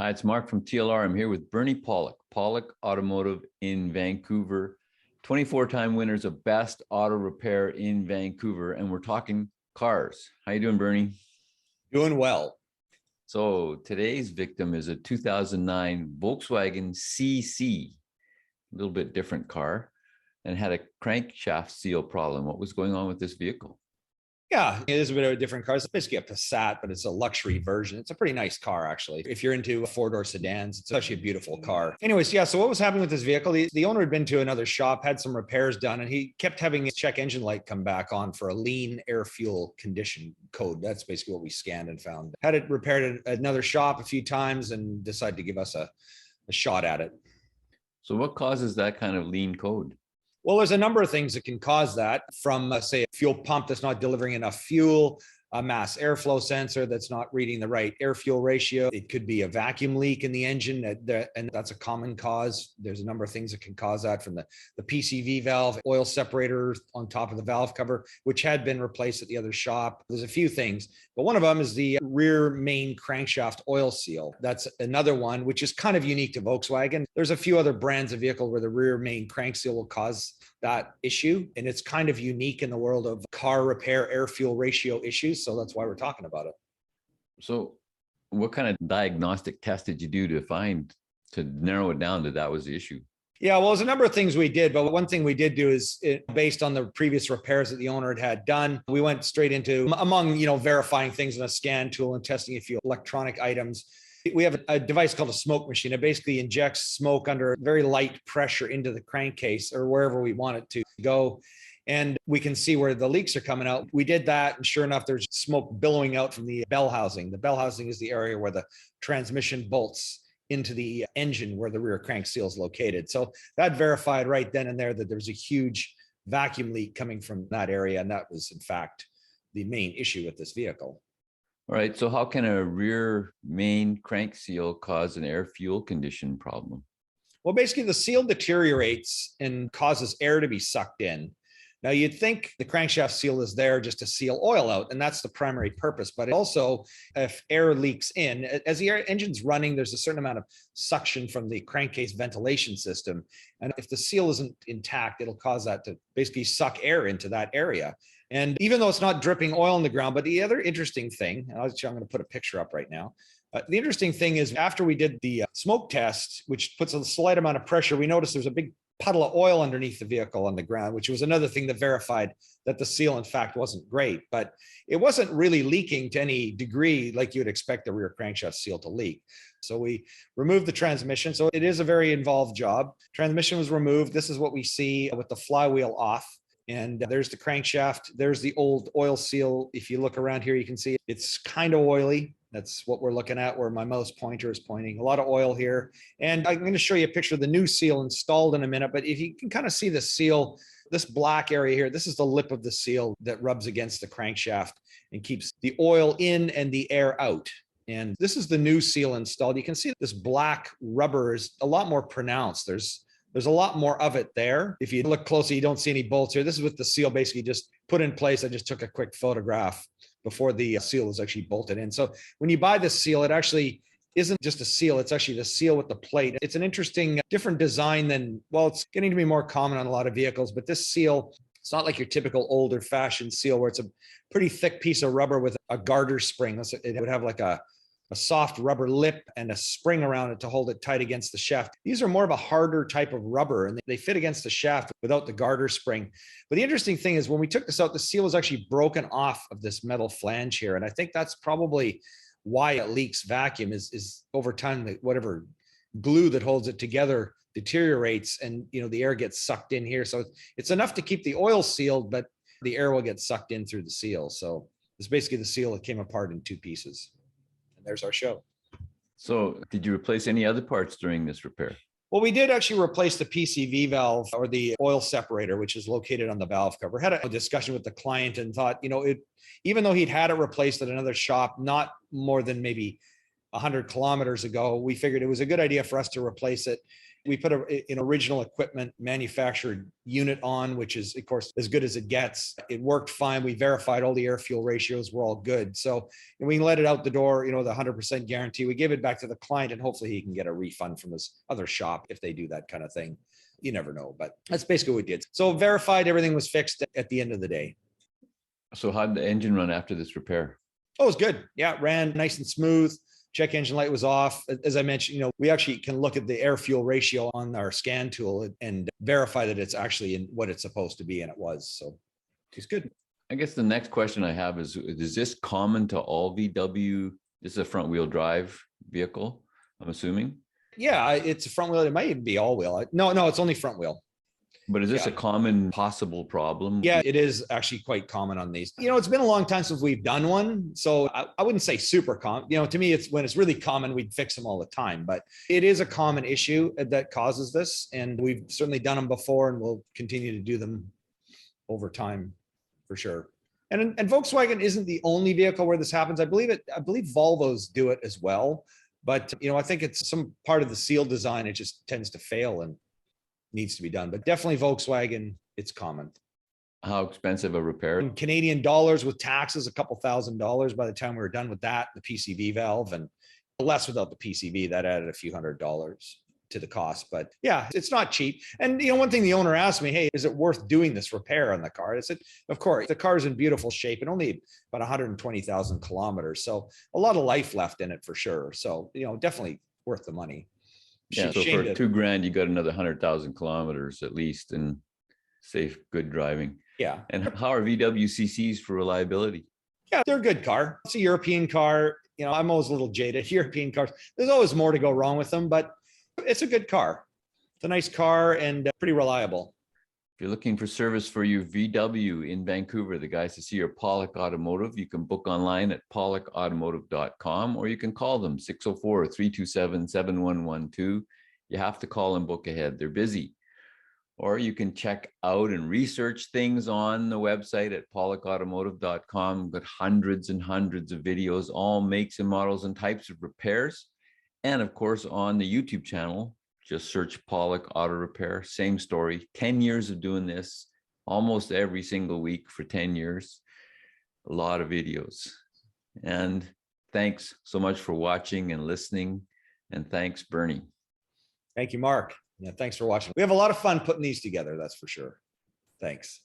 Hi, it's Mark from TLR. I'm here with Bernie Pawlik, Pawlik Automotive in Vancouver, 24-time winners of Best Auto Repair in Vancouver, and we're talking cars. How you doing, Bernie? Doing well. So today's victim is a 2009 Volkswagen CC, a little bit different car, and had a crankshaft seal problem. What was going on with this vehicle? Yeah, it is a bit of a different car. It's basically a Passat, but it's a luxury version. It's a pretty nice car, actually. If you're into four-door sedans, it's actually a beautiful car. Anyways, yeah, so what was happening with this vehicle? The owner had been to another shop, had some repairs done, and he kept having his check engine light come back on for a lean air fuel condition code. That's basically what we scanned and found. Had it repaired at another shop a few times and decided to give us a shot at it. So what causes that kind of lean code? Well, there's a number of things that can cause that, from, say, a fuel pump that's not delivering enough fuel, a mass airflow sensor that's not reading the right air fuel ratio. It could be a vacuum leak in the engine, and that's a common cause. There's a number of things that can cause that, from the Pcv valve, oil separator on top of the valve cover, which had been replaced at the other shop. There's a few things, but one of them is the rear main crankshaft oil seal. That's another one, which is kind of unique to Volkswagen. There's a few other brands of vehicle where the rear main crank seal will cause that issue, and it's kind of unique in the world of car repair air fuel ratio issues. So that's why we're talking about it. So what kind of diagnostic test did you do to narrow it down that was the issue? Yeah, well, there's a number of things we did, but one thing we did do is, based on the previous repairs that the owner had done, we went straight into, among, verifying things in a scan tool and testing a few electronic items. We have a device called a smoke machine. It basically injects smoke under very light pressure into the crankcase or wherever we want it to go. And we can see where the leaks are coming out. We did that, and sure enough, there's smoke billowing out from the bell housing. The bell housing is the area where the transmission bolts into the engine, where the rear crank seal is located. So that verified right then and there that there's a huge vacuum leak coming from that area. And that was, in fact, the main issue with this vehicle. All right, so how can a rear main crank seal cause an air fuel condition problem? Well, basically the seal deteriorates and causes air to be sucked in. Now, you'd think the crankshaft seal is there just to seal oil out, and that's the primary purpose. But also, if air leaks in, as the engine's running, there's a certain amount of suction from the crankcase ventilation system. And if the seal isn't intact, it'll cause that to basically suck air into that area. And even though it's not dripping oil on the ground, but the other interesting thing, and I'm going to put a picture up right now. The interesting thing is, after we did the smoke test, which puts a slight amount of pressure, we noticed there's a big puddle of oil underneath the vehicle on the ground, which was another thing that verified that the seal, in fact, wasn't great. But it wasn't really leaking to any degree like you would expect the rear crankshaft seal to leak. So we removed the transmission. So it is a very involved job. Transmission was removed. This is what we see with the flywheel off. And there's the crankshaft. There's the old oil seal. If you look around here, you can see it's kind of oily. That's what we're looking at, where my mouse pointer is pointing. A lot of oil here. And I'm going to show you a picture of the new seal installed in a minute. But if you can kind of see the seal, this black area here, this is the lip of the seal that rubs against the crankshaft and keeps the oil in and the air out. And this is the new seal installed. You can see this black rubber is a lot more pronounced. There's a lot more of it there. If you look closely, you don't see any bolts here. This is with the seal basically just put in place. I just took a quick photograph before the seal is actually bolted in. So when you buy this seal, it actually isn't just a seal. It's actually the seal with the plate. It's an interesting, different design than, well, it's getting to be more common on a lot of vehicles, but this seal, it's not like your typical older fashioned seal where it's a pretty thick piece of rubber with a garter spring. It would have like a soft rubber lip and a spring around it to hold it tight against the shaft. These are more of a harder type of rubber, and they fit against the shaft without the garter spring. But the interesting thing is, when we took this out, the seal was actually broken off of this metal flange here. And I think that's probably why it leaks vacuum is over time, whatever glue that holds it together deteriorates, and the air gets sucked in here. So it's enough to keep the oil sealed, but the air will get sucked in through the seal. So it's basically the seal that came apart in two pieces. There's our show. So did you replace any other parts during this repair? Well, we did actually replace the Pcv valve, or the oil separator, which is located on the valve cover. Had a discussion with the client and thought, even though he'd had it replaced at another shop, not more than maybe 100 kilometers ago, we figured it was a good idea for us to replace it. We put an original equipment manufactured unit on, which is, of course, as good as it gets. It worked fine. We verified all the air fuel ratios were all good. So we let it out the door, the 100% guarantee. We give it back to the client, and hopefully he can get a refund from his other shop if they do that kind of thing. You never know, but that's basically what we did. So verified, everything was fixed at the end of the day. So how did the engine run after this repair? Oh, it was good. Yeah, it ran nice and smooth. Check engine light was off. As I mentioned, we actually can look at the air fuel ratio on our scan tool and verify that it's actually in what it's supposed to be. And it was, so it's good. I guess the next question I have is this common to all VW? This is a front wheel drive vehicle, I'm assuming. Yeah, it's a front wheel. It might even be all wheel. No, it's only front wheel. But is this a common possible problem? Yeah, it is actually quite common on these. It's been a long time since we've done one. So I wouldn't say super common. To me, it's when it's really common, we'd fix them all the time. But it is a common issue that causes this. And we've certainly done them before, and we'll continue to do them over time for sure. And Volkswagen isn't the only vehicle where this happens. I believe Volvos do it as well. But, I think it's some part of the seal design. It just tends to fail and needs to be done. But definitely Volkswagen, it's common. How expensive a repair? In Canadian dollars with taxes, a couple $1,000s by the time we were done with that, the PCV valve, and less without the PCV. That added a few $100s to the cost. But yeah, it's not cheap. And one thing the owner asked me, hey, is it worth doing this repair on the car? I said, of course. The car's in beautiful shape and only about 120,000 kilometers. So a lot of life left in it for sure. So, definitely worth the money. Yeah, so for $2,000, you got another 100,000 kilometers at least in safe, good driving. Yeah. And how are VW CCs for reliability? Yeah, they're a good car. It's a European car. I'm always a little jaded. European cars, there's always more to go wrong with them, but it's a good car. It's a nice car and pretty reliable. If you're looking for service for your VW in Vancouver, the guys to see are Pawlik Automotive. You can book online at pawlikautomotive.com, or you can call them 604-327-7112. You have to call and book ahead. They're busy. Or you can check out and research things on the website at pawlikautomotive.com. We've got hundreds and hundreds of videos, all makes and models and types of repairs. And of course, on the YouTube channel, just search Pawlik Auto Repair. Same story. 10 years of doing this, almost every single week for 10 years. A lot of videos. And thanks so much for watching and listening. And thanks, Bernie. Thank you, Mark. Yeah, thanks for watching. We have a lot of fun putting these together, that's for sure. Thanks.